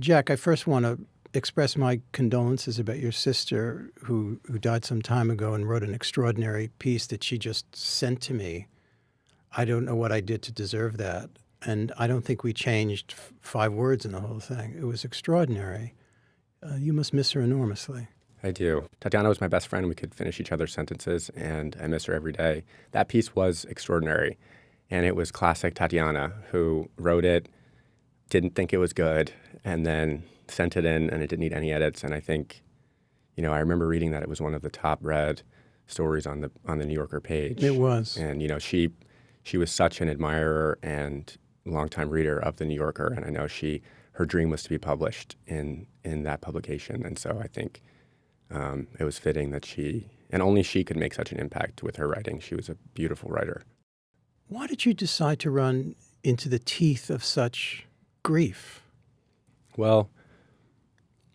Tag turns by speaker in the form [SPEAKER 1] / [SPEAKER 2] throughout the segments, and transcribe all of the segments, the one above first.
[SPEAKER 1] Jack, I first want to express my condolences about your sister who died some time ago and wrote an extraordinary piece that she just sent to me. I don't know what I did to deserve that. And I don't think we changed 5 words in the whole thing. It was extraordinary. You must miss her enormously.
[SPEAKER 2] I do. Tatiana was my best friend. We could finish each other's sentences, and I miss her every day. That piece was extraordinary, and it was classic Tatiana, who wrote it, didn't think it was good, and then sent it in, and it didn't need any edits. And I think, I remember reading that it was one of the top read stories on the New Yorker page.
[SPEAKER 1] It was.
[SPEAKER 2] And, she was such an admirer and longtime reader of the New Yorker, and I know her dream was to be published in that publication. And so I think it was fitting that only she could make such an impact with her writing. She was a beautiful writer.
[SPEAKER 1] Why did you decide to run into the teeth of such grief?
[SPEAKER 2] Well,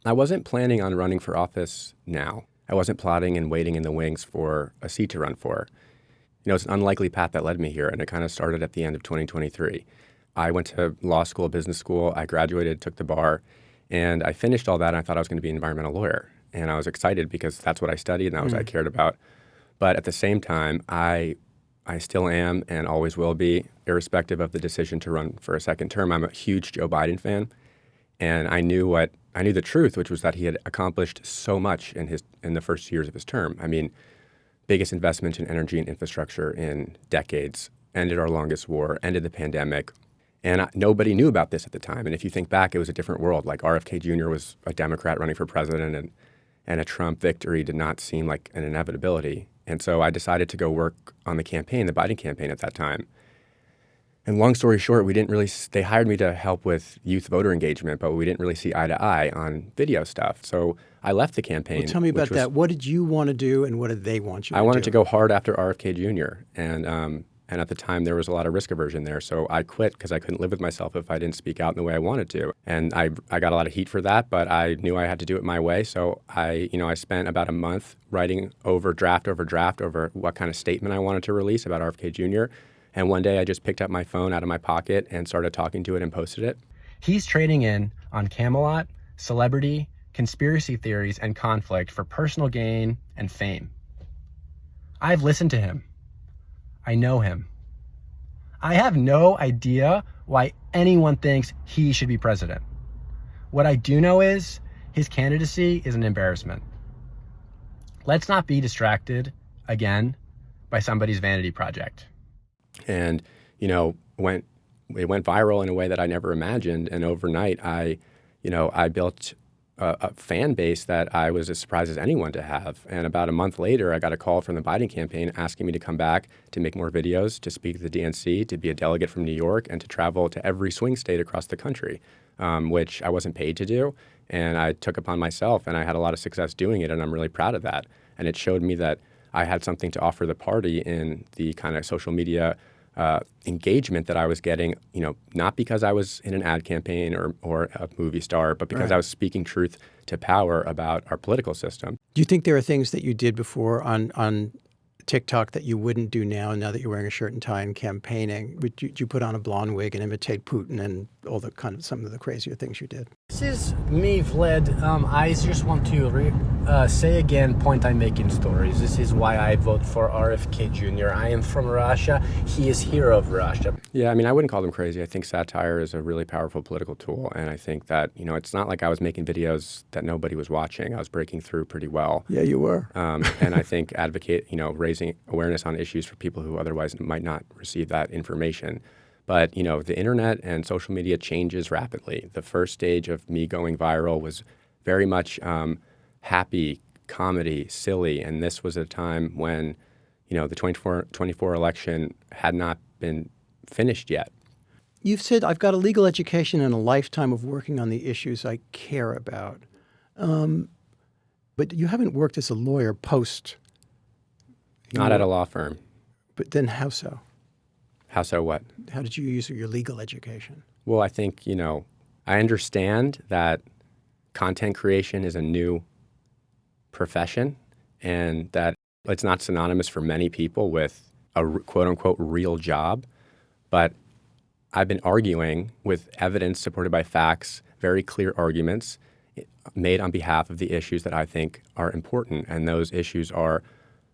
[SPEAKER 2] I wasn't planning on running for office now. I wasn't plotting and waiting in the wings for a seat to run for. It's an unlikely path that led me here, and it kind of started at the end of 2023. I went to law school, business school. I graduated, took the bar, and I finished all that, and I thought I was going to be an environmental lawyer. And I was excited because that's what I studied and that was what I cared about. But at the same time, I still am and always will be, irrespective of the decision to run for a second term. I'm a huge Joe Biden fan, and I knew the truth, which was that he had accomplished so much in the first years of his term. I mean, biggest investment in energy and infrastructure in decades, ended our longest war, ended the pandemic. And nobody knew about this at the time. And if you think back, it was a different world. Like RFK Jr. was a Democrat running for president, and a Trump victory did not seem like an inevitability. And so I decided to go work on the Biden campaign at that time. And long story short, they hired me to help with youth voter engagement, but we didn't really see eye to eye on video stuff. So I left the campaign.
[SPEAKER 1] Well, tell me about that. What did you want to do and what did they want you to do?
[SPEAKER 2] I wanted to go hard after RFK Jr. And at the time, there was a lot of risk aversion there. So I quit because I couldn't live with myself if I didn't speak out in the way I wanted to. And I got a lot of heat for that, but I knew I had to do it my way. So I spent about a month writing over draft over what kind of statement I wanted to release about RFK Jr. And one day I just picked up my phone out of my pocket and started talking to it and posted it.
[SPEAKER 3] He's trading in on Camelot, celebrity, conspiracy theories, and conflict for personal gain and fame. I've listened to him. I know him. I have no idea why anyone thinks he should be president. What I do know is his candidacy is an embarrassment. Let's not be distracted again by somebody's vanity project.
[SPEAKER 2] And, it went viral in a way that I never imagined. And overnight, I built a fan base that I was as surprised as anyone to have. And about a month later, I got a call from the Biden campaign asking me to come back to make more videos, to speak at the DNC, to be a delegate from New York, and to travel to every swing state across the country, which I wasn't paid to do. And I took upon myself, and I had a lot of success doing it, and I'm really proud of that. And it showed me that I had something to offer the party in the kind of social media engagement that I was getting, not because I was in an ad campaign or a movie star, but because I was speaking truth to power about our political system.
[SPEAKER 1] Do you think there are things that you did before on TikTok that you wouldn't do now that you're wearing a shirt and tie and campaigning? Would you put on a blonde wig and imitate Putin and all the some of the crazier things you did?
[SPEAKER 3] This is me, Vlad. I just want to say again point I make in stories. This is why I vote for RFK Jr. I am from Russia. He is hero of Russia.
[SPEAKER 2] Yeah, I wouldn't call them crazy. I think satire is a really powerful political tool. And I think that, it's not like I was making videos that nobody was watching. I was breaking through pretty well.
[SPEAKER 1] Yeah, you were.
[SPEAKER 2] And I think raising awareness on issues for people who otherwise might not receive that information. But, the internet and social media changes rapidly. The first stage of me going viral was very much happy, comedy, silly. And this was a time when, the 2024 election had not been finished yet.
[SPEAKER 1] You've said, I've got a legal education and a lifetime of working on the issues I care about. But you haven't worked as a lawyer post.
[SPEAKER 2] Not at a law firm.
[SPEAKER 1] But then how so?
[SPEAKER 2] How so what?
[SPEAKER 1] How did you use your legal education?
[SPEAKER 2] Well, I think, I understand that content creation is a new profession and that it's not synonymous for many people with a quote-unquote real job. But I've been arguing with evidence supported by facts very clear arguments made on behalf of the issues that I think are important. And those issues are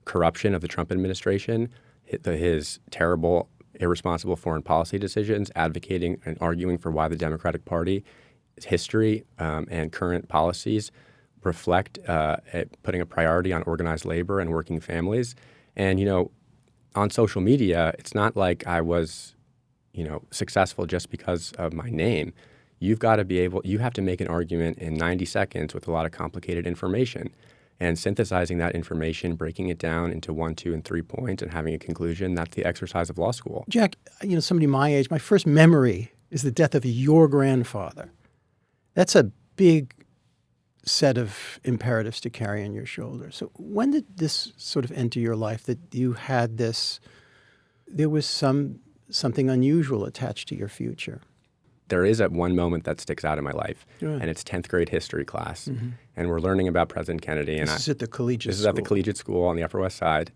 [SPEAKER 2] corruption of the Trump administration, his terrible, irresponsible foreign policy decisions, advocating and arguing for why the Democratic Party history and current policies reflect putting a priority on organized labor and working families. And, on social media, it's not like I was, successful just because of my name. You have to make an argument in 90 seconds with a lot of complicated information. And synthesizing that information, breaking it down into 1, 2, and 3 points and having a conclusion, that's the exercise of law school.
[SPEAKER 1] Jack, somebody my age, my first memory is the death of your grandfather. That's a big set of imperatives to carry on your shoulders. So when did this sort of enter your life that you had there was something unusual attached to your future?
[SPEAKER 2] There is one moment that sticks out in my life,
[SPEAKER 1] Right.
[SPEAKER 2] and it's 10th grade history class. Mm-hmm. And we're learning about President Kennedy.
[SPEAKER 1] This is at the collegiate
[SPEAKER 2] This
[SPEAKER 1] school.
[SPEAKER 2] is at the collegiate school on the Upper West Side.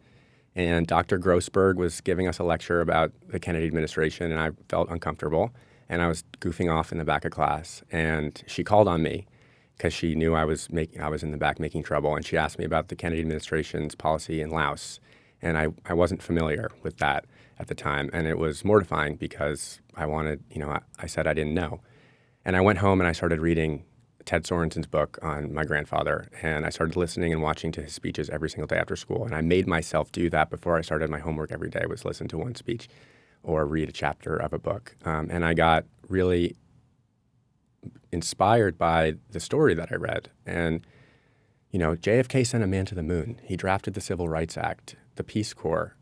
[SPEAKER 2] And Dr. Grossberg was giving us a lecture about the Kennedy administration, and I felt uncomfortable. And I was goofing off in the back of class. And she called on me because she knew I was in the back making trouble. And she asked me about the Kennedy administration's policy in Laos. And I wasn't familiar with that at the time. And it was mortifying because I said I didn't know. And I went home and I started reading Ted Sorensen's book on my grandfather. And I started listening and watching to his speeches every single day after school. And I made myself do that before I started my homework every day, was listen to one speech or read a chapter of a book. And I got really inspired by the story that I read. And, JFK sent a man to the moon. He drafted the Civil Rights Act, the Peace Corps.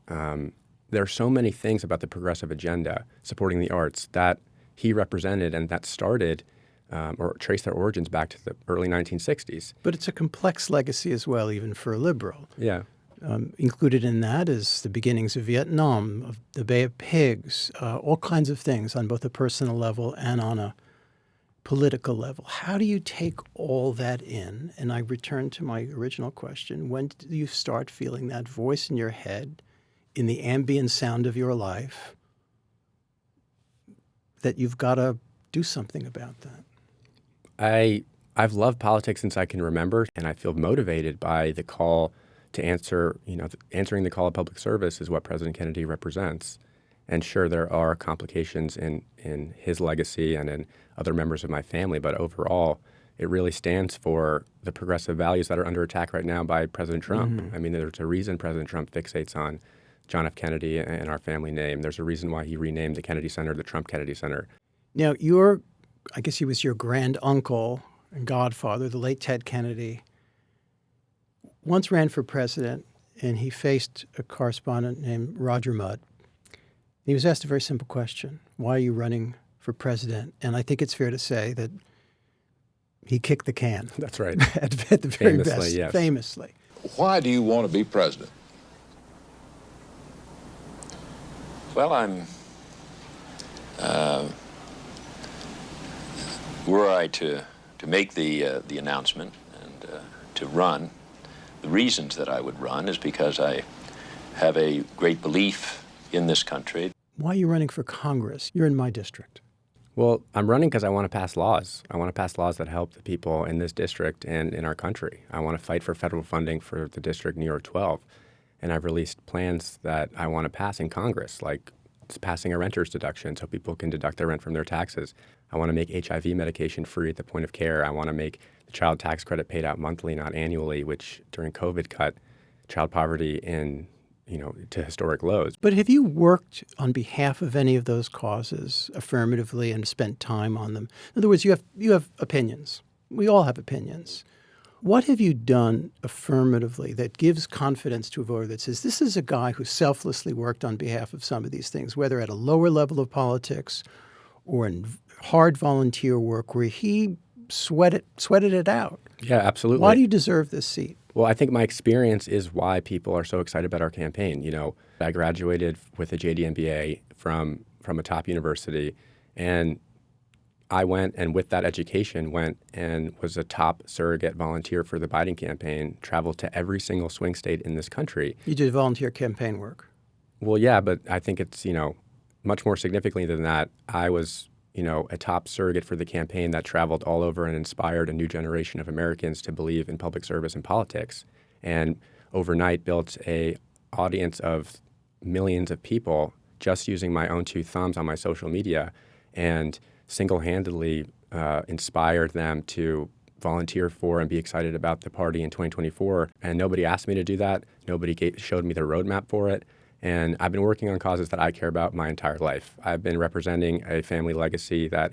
[SPEAKER 2] There are so many things about the progressive agenda supporting the arts that he represented and that started or traced their origins back to the early 1960s.
[SPEAKER 1] But it's a complex legacy as well, even for a liberal.
[SPEAKER 2] Yeah.
[SPEAKER 1] Included in that is the beginnings of Vietnam, of the Bay of Pigs, all kinds of things on both a personal level and on a political level. How do you take all that in? And I return to my original question. When do you start feeling that voice in your head, in the ambient sound of your life, that you've got to do something about that?
[SPEAKER 2] I've loved politics since I can remember, and I feel motivated by the call to answer, answering the call of public service is what President Kennedy represents. And sure, there are complications in his legacy and in other members of my family, but overall, it really stands for the progressive values that are under attack right now by President Trump. Mm-hmm. I mean, there's a reason President Trump fixates on John F. Kennedy and our family name. There's a reason why he renamed the Kennedy Center the Trump Kennedy Center.
[SPEAKER 1] Now, I guess he was your grand uncle and godfather, the late Ted Kennedy, once ran for president, and he faced a correspondent named Roger Mudd. He was asked a very simple question: why are you running for president? And I think it's fair to say that he kicked the can.
[SPEAKER 2] That's right.
[SPEAKER 1] at the very
[SPEAKER 2] Famously,
[SPEAKER 1] best.
[SPEAKER 2] yes.
[SPEAKER 1] Famously.
[SPEAKER 4] Why do you want to be president?
[SPEAKER 5] Well, were I to make the announcement and to run, the reasons that I would run is because I have a great belief in this country.
[SPEAKER 1] Why are you running for Congress? You're in my district.
[SPEAKER 2] Well, I'm running because I want to pass laws. I want to pass laws that help the people in this district and in our country. I want to fight for federal funding for the district New York 12. And I've released plans that I want to pass in Congress, like passing a renter's deduction so people can deduct their rent from their taxes. I want to make HIV medication free at the point of care. I want to make the child tax credit paid out monthly, not annually, which during COVID cut child poverty to historic lows.
[SPEAKER 1] But have you worked on behalf of any of those causes affirmatively and spent time on them? In other words, you have opinions. We all have opinions. What have you done affirmatively that gives confidence to a voter that says, this is a guy who selflessly worked on behalf of some of these things, whether at a lower level of politics or in hard volunteer work where he sweated it out?
[SPEAKER 2] Yeah, absolutely.
[SPEAKER 1] Why do you deserve this seat?
[SPEAKER 2] Well, I think my experience is why people are so excited about our campaign. I graduated with a JD MBA from a top university, and I went and with that education went and was a top surrogate volunteer for the Biden campaign, traveled to every single swing state in this country.
[SPEAKER 1] You did volunteer campaign work.
[SPEAKER 2] Well, yeah, but I think it's, much more significantly than that. I was, a top surrogate for the campaign that traveled all over and inspired a new generation of Americans to believe in public service and politics, and overnight built a audience of millions of people just using my own two thumbs on my social media, and single-handedly inspired them to volunteer for and be excited about the party in 2024. And nobody asked me to do that. Nobody showed me the roadmap for it. And I've been working on causes that I care about my entire life. I've been representing a family legacy that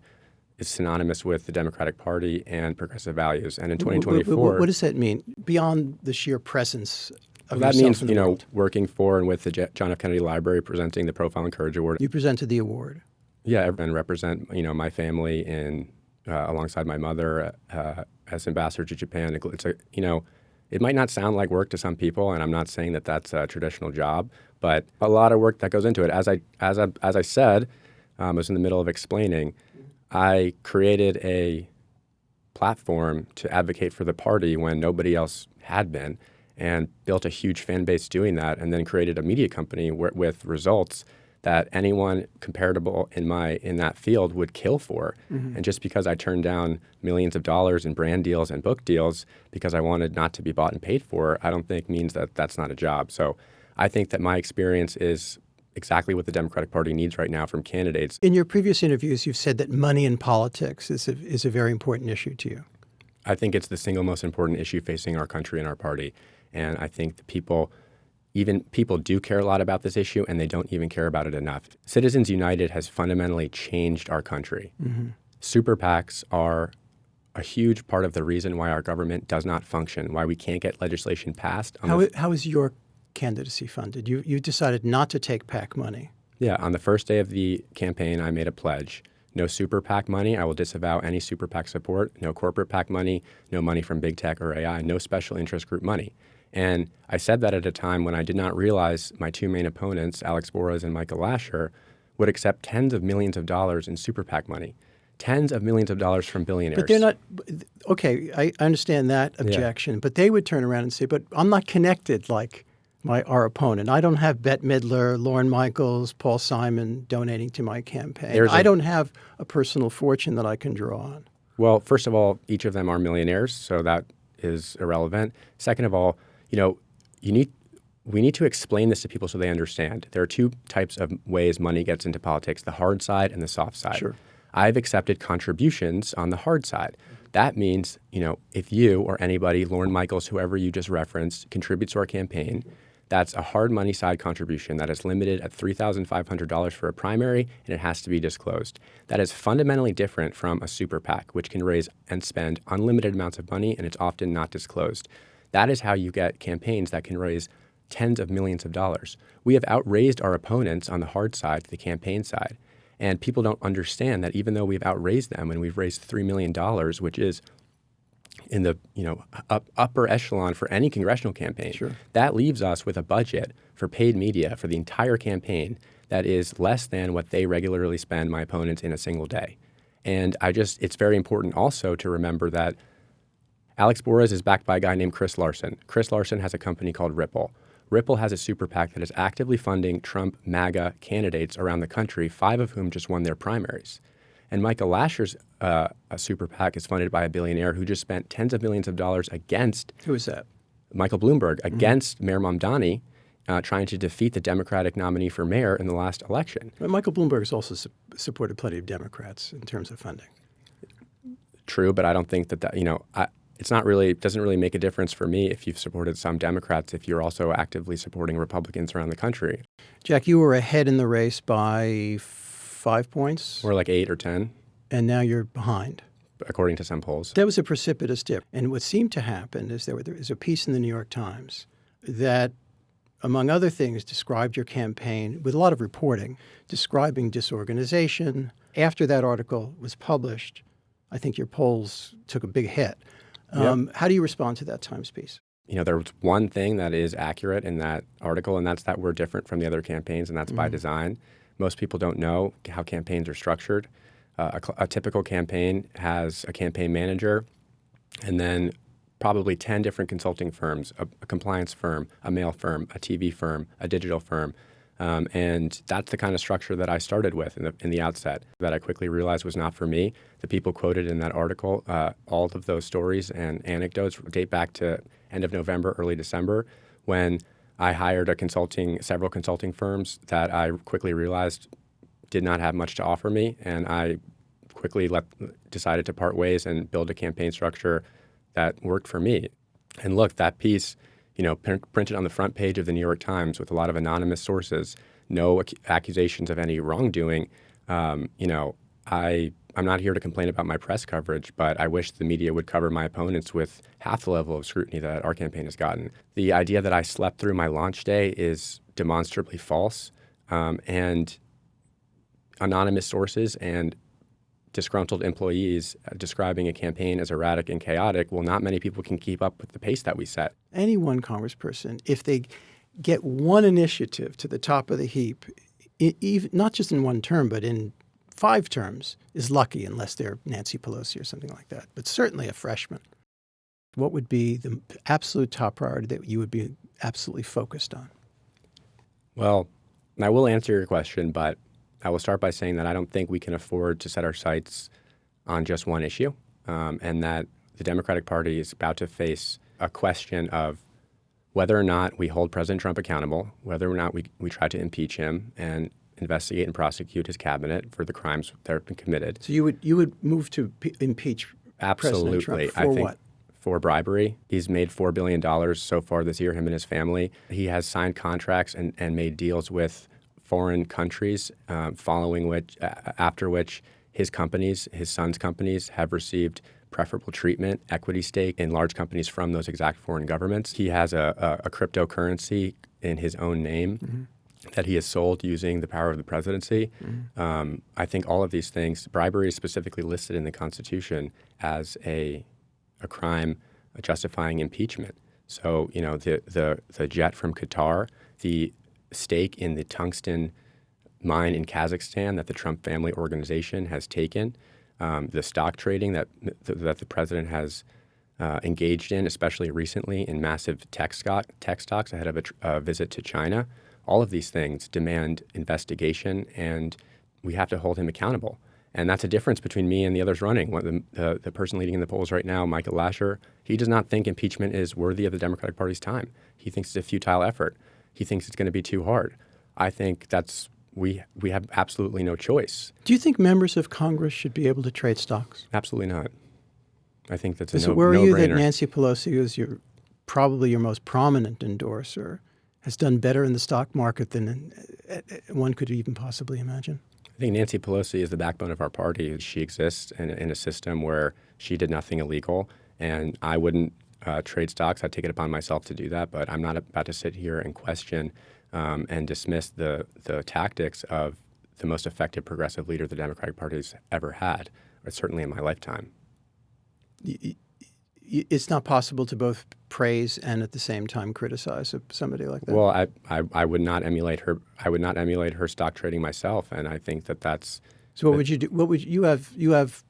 [SPEAKER 2] is synonymous with the Democratic Party and progressive values. And in 2024...
[SPEAKER 1] What does that mean? Beyond the sheer presence of
[SPEAKER 2] that
[SPEAKER 1] yourself
[SPEAKER 2] means,
[SPEAKER 1] in the world.
[SPEAKER 2] working for and with the John F. Kennedy Library, presenting the Profile and Courage Award.
[SPEAKER 1] You presented the award.
[SPEAKER 2] Yeah, and represent, my family in alongside my mother as ambassador to Japan. It's it might not sound like work to some people, and I'm not saying that that's a traditional job, but a lot of work that goes into it. As I said, I was in the middle of explaining, I created a platform to advocate for the party when nobody else had been, and built a huge fan base doing that, and then created a media company with results that anyone comparable in that field would kill for. Mm-hmm. And just because I turned down millions of dollars in brand deals and book deals because I wanted not to be bought and paid for, I don't think means that that's not a job. So I think that my experience is exactly what the Democratic Party needs right now from candidates.
[SPEAKER 1] In your previous interviews, you've said that money in politics is a very important issue to you.
[SPEAKER 2] I think it's the single most important issue facing our country and our party. And I think the people do care a lot about this issue, and they don't even care about it enough. Citizens United has fundamentally changed our country. Mm-hmm. Super PACs are a huge part of the reason why our government does not function, why we can't get legislation passed.
[SPEAKER 1] How is your candidacy funded? You decided not to take PAC money.
[SPEAKER 2] Yeah, on the first day of the campaign, I made a pledge. No super PAC money. I will disavow any super PAC support. No corporate PAC money. No money from big tech or AI. No special interest group money. And I said that at a time when I did not realize my two main opponents, Alex Borres and Michael Lasher, would accept tens of millions of dollars in super PAC money. Tens of millions of dollars from billionaires.
[SPEAKER 1] But they're not, okay, I understand that objection, but they would turn around and say, but I'm not connected like our opponent. I don't have Bette Midler, Lorne Michaels, Paul Simon donating to my campaign. I don't have a personal fortune that I can draw on.
[SPEAKER 2] Well, first of all, each of them are millionaires, so that is irrelevant. Second of all, we need to explain this to people so they understand. There are two types of ways money gets into politics, the hard side and the soft side.
[SPEAKER 1] Sure.
[SPEAKER 2] I've accepted contributions on the hard side. That means, if you or anybody, Lorne Michaels, whoever you just referenced, contributes to our campaign, that's a hard money side contribution that is limited at $3,500 for a primary, and it has to be disclosed. That is fundamentally different from a super PAC, which can raise and spend unlimited amounts of money, and it's often not disclosed. That is how you get campaigns that can raise tens of millions of dollars. We have outraised our opponents on the hard side, the campaign side. And people don't understand that even though we've outraised them and we've raised $3 million, which is in the upper echelon for any congressional campaign,
[SPEAKER 1] sure, that
[SPEAKER 2] leaves us with a budget for paid media for the entire campaign that is less than what they regularly spend, my opponents, in a single day. And it's very important also to remember that Alex Borres is backed by a guy named Chris Larson. Chris Larson has a company called Ripple. Ripple has a super PAC that is actively funding Trump MAGA candidates around the country, 5 of whom just won their primaries. And Michael Lasher's a super PAC is funded by a billionaire who just spent tens of millions of dollars against...
[SPEAKER 1] Who is that?
[SPEAKER 2] Michael Bloomberg, against Mayor Mamdani, trying to defeat the Democratic nominee for mayor in the last election.
[SPEAKER 1] But Michael Bloomberg has also supported plenty of Democrats in terms of funding.
[SPEAKER 2] True, but I don't think that it doesn't really make a difference for me if you've supported some Democrats if you're also actively supporting Republicans around the country.
[SPEAKER 1] Jack, you were ahead in the race by 5 points?
[SPEAKER 2] Or like 8 or 10.
[SPEAKER 1] And now you're behind.
[SPEAKER 2] According to some polls.
[SPEAKER 1] That was a precipitous dip. And what seemed to happen is there was a piece in the New York Times that, among other things, described your campaign with a lot of reporting, describing disorganization. After that article was published, I think your polls took a big hit. Yep. How do you respond to that Times piece?
[SPEAKER 2] There was one thing that is accurate in that article, and that's that we're different from the other campaigns, and that's by design. Most people don't know how campaigns are structured. A typical campaign has a campaign manager and then probably 10 different consulting firms, a compliance firm, a mail firm, a TV firm, a digital firm, And that's the kind of structure that I started with in the outset that I quickly realized was not for me. The people quoted in that article, all of those stories and anecdotes date back to end of November, early December, when I hired several consulting firms that I quickly realized did not have much to offer me. And I quickly decided to part ways and build a campaign structure that worked for me. And look, that piece, printed on the front page of the New York Times with a lot of anonymous sources, no accusations of any wrongdoing. I'm not here to complain about my press coverage, but I wish the media would cover my opponents with half the level of scrutiny that our campaign has gotten. The idea that I slept through my launch day is demonstrably false, and anonymous sources and disgruntled employees describing a campaign as erratic and chaotic, well, not many people can keep up with the pace that we set.
[SPEAKER 1] Any one congressperson, if they get one initiative to the top of the heap, even, not just in one term, but in 5 terms, is lucky unless they're Nancy Pelosi or something like that, but certainly a freshman. What would be the absolute top priority that you would be absolutely focused on?
[SPEAKER 2] Well, I will answer your question, but I will start by saying that I don't think we can afford to set our sights on just one issue, and that the Democratic Party is about to face a question of whether or not we hold President Trump accountable, whether or not we try to impeach him and investigate and prosecute his cabinet for the crimes that have been committed.
[SPEAKER 1] So you would move to impeach
[SPEAKER 2] Absolutely.
[SPEAKER 1] President Trump
[SPEAKER 2] I
[SPEAKER 1] for
[SPEAKER 2] think
[SPEAKER 1] what?
[SPEAKER 2] For bribery. He's made $4 billion so far this year, him and his family. He has signed contracts and made deals with foreign countries, after which his companies, his son's companies, have received preferable treatment, equity stake in large companies from those exact foreign governments. He has a cryptocurrency in his own name that he has sold using the power of the presidency. I think all of these things, bribery is specifically listed in the Constitution as a crime justifying impeachment. So, the jet from Qatar, the stake in the tungsten mine in Kazakhstan that the Trump family organization has taken, the stock trading that the president has engaged in, especially recently in massive tech stocks ahead of a visit to China. All of these things demand investigation, and we have to hold him accountable. And that's a difference between me and the others running. The person leading in the polls right now, Michael Lasher, he does not think impeachment is worthy of the Democratic Party's time. He thinks it's a futile effort. He thinks it's going to be too hard. I think we have absolutely no choice.
[SPEAKER 1] Do you think members of Congress should be able to trade stocks?
[SPEAKER 2] Absolutely not. I think that's
[SPEAKER 1] Does
[SPEAKER 2] a
[SPEAKER 1] it worry you that
[SPEAKER 2] no-brainer.
[SPEAKER 1] Nancy Pelosi, who's probably your most prominent endorser, has done better in the stock market than one could even possibly imagine?
[SPEAKER 2] I think Nancy Pelosi is the backbone of our party. She exists in a system where she did nothing illegal, and I wouldn't trade stocks. I'd take it upon myself to do that, but I'm not about to sit here and question and dismiss the tactics of the most effective progressive leader the Democratic Party's ever had, or certainly in my lifetime.
[SPEAKER 1] It's not possible to both praise and at the same time criticize somebody like that.
[SPEAKER 2] Well, I would not emulate her. I would not emulate her stock trading myself, and I think that's.
[SPEAKER 1] So what would you do? What would you have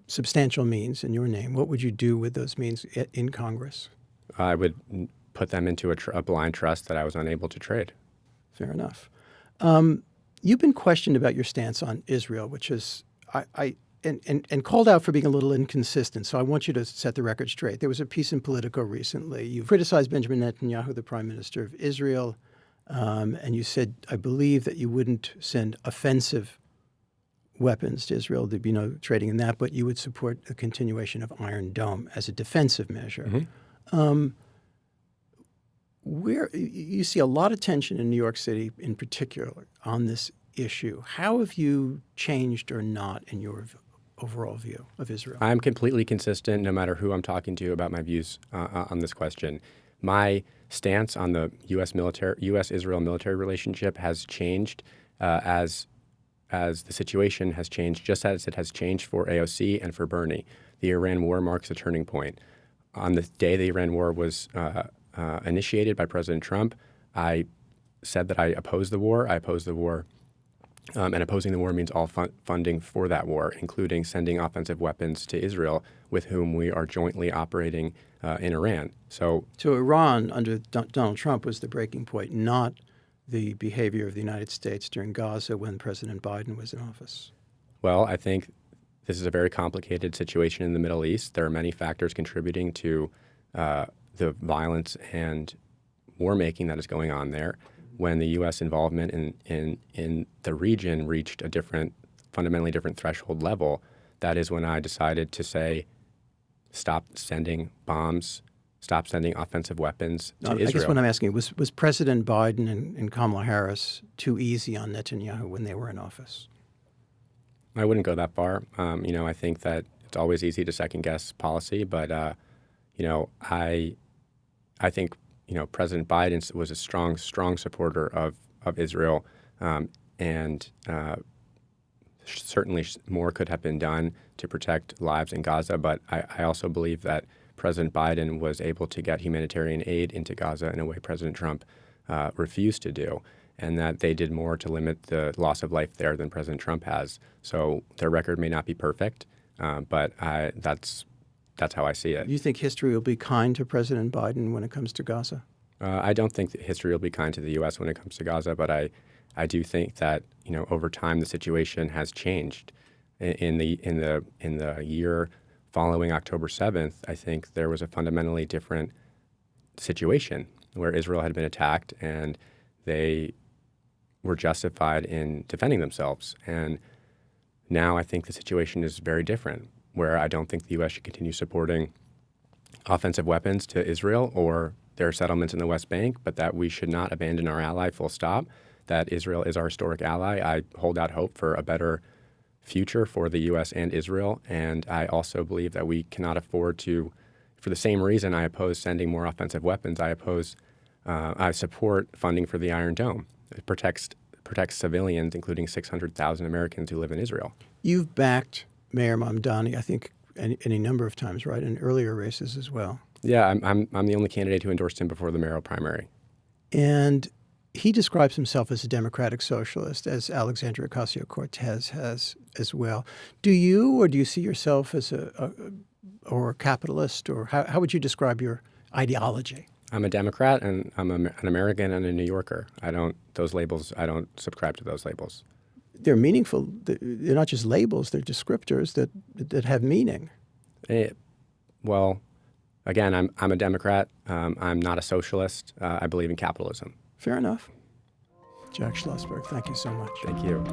[SPEAKER 1] substantial means in your name? What would you do with those means in Congress?
[SPEAKER 2] I would put them into a blind trust that I was unable to trade.
[SPEAKER 1] Fair enough. You've been questioned about your stance on Israel, which is and called out for being a little inconsistent. So I want you to set the record straight. There was a piece in Politico recently. You criticized Benjamin Netanyahu, the prime minister of Israel, and you said, I believe, that you wouldn't send offensive weapons to Israel. There'd be no trading in that, but you would support the continuation of Iron Dome as a defensive measure. Where you see a lot of tension in New York City, in particular, on this issue. How have you changed or not in your overall view of Israel?
[SPEAKER 2] I'm completely consistent, no matter who I'm talking to about my views on this question. My stance on the U.S.-Israel military relationship has changed as the situation has changed, just as it has changed for AOC and for Bernie. The Iran war marks a turning point. On the day the Iran war was initiated by President Trump, I said that I oppose the war. I oppose the war. And opposing the war means all funding for that war, including sending offensive weapons to Israel, with whom we are jointly operating in Iran. So
[SPEAKER 1] Iran under Donald Trump was the breaking point, not the behavior of the United States during Gaza when President Biden was in office?
[SPEAKER 2] Well, I think this is a very complicated situation in the Middle East. There are many factors contributing to the violence and war making that is going on there. When the U.S. involvement in the region reached a fundamentally different threshold level, that is when I decided to say, stop sending bombs, stop sending offensive weapons to Israel.
[SPEAKER 1] I guess what I'm asking, was President Biden and Kamala Harris too easy on Netanyahu when they were in office?
[SPEAKER 2] I wouldn't go that far. I think that it's always easy to second guess policy, but I think President Biden was a strong supporter of Israel, and certainly more could have been done to protect lives in Gaza. But I also believe that President Biden was able to get humanitarian aid into Gaza in a way President Trump refused to do, and that they did more to limit the loss of life there than President Trump has. So their record may not be perfect, but that's how I see it.
[SPEAKER 1] Do you think history will be kind to President Biden when it comes to Gaza?
[SPEAKER 2] I don't think that history will be kind to the U.S. when it comes to Gaza, but I do think that over time the situation has changed. In the year following October 7th, I think there was a fundamentally different situation where Israel had been attacked and they were justified in defending themselves. And now I think the situation is very different, where I don't think the U.S. should continue supporting offensive weapons to Israel or their settlements in the West Bank, but that we should not abandon our ally, full stop, that Israel is our historic ally. I hold out hope for a better future for the U.S. and Israel, and I also believe that we cannot afford to, for the same reason I oppose sending more offensive weapons, I support funding for the Iron Dome. It protects civilians, including 600,000 Americans who live in Israel.
[SPEAKER 1] You've backed Mayor Mamdani, I think, any number of times, right, in earlier races as well.
[SPEAKER 2] Yeah, I'm the only candidate who endorsed him before the mayoral primary.
[SPEAKER 1] And he describes himself as a democratic socialist, as Alexandria Ocasio-Cortez has as well. Do you, or do you see yourself as a capitalist, or how would you describe your ideology?
[SPEAKER 2] I'm a Democrat, and I'm an American and a New Yorker. I don't subscribe to those labels.
[SPEAKER 1] They're meaningful. They're not just labels, they're descriptors that have meaning.
[SPEAKER 2] Well, again, I'm a Democrat. I'm not a socialist. I believe in capitalism.
[SPEAKER 1] Fair enough. Jack Schlossberg, thank you so much.
[SPEAKER 2] Thank you.